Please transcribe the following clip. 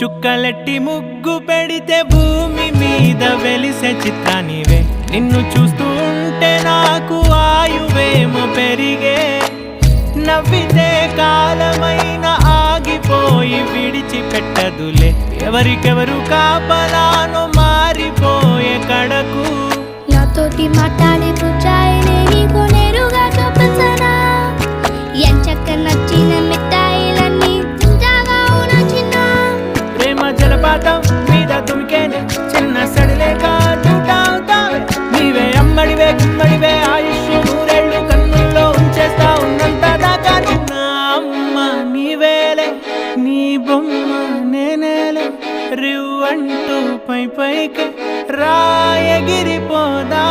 చుక్కలెట్టి ముగ్గు పెడితే భూమి మీద వెలిసే చిత్రానివే నిన్ను చూస్తూ ఉంటే నాకు ఆయువేమో పెరిగే నవ్వితే కాలమైన ఆగిపోయి విడిచిపెట్టదులే ఎవరికెవరు కాపలానో మారిపోయే కడకు నాతోటి మాట్లాడే పుచ్చాయినే నీకు నేరుగా చూపించనా ఎంచక్క నచ్చిన మిఠాయిలన్నీ తింటాగా ఉన్న చిన్న ప్రేమ జలపాతం మీద తుమికేనే చిన్న సడిలేక చూటావుతావే నీవే అమ్మడివే గుమ్మడివే ఆయుష్ నూరేళ్ళు కన్నుల్లో ఉంచేస్తా ఉన్నంత దాకా చిన్న అమ్మ నీవేలే నీ బొమ్మ నేనేలే రివ్వంటూ పై పైకి రాయగిరిపోదా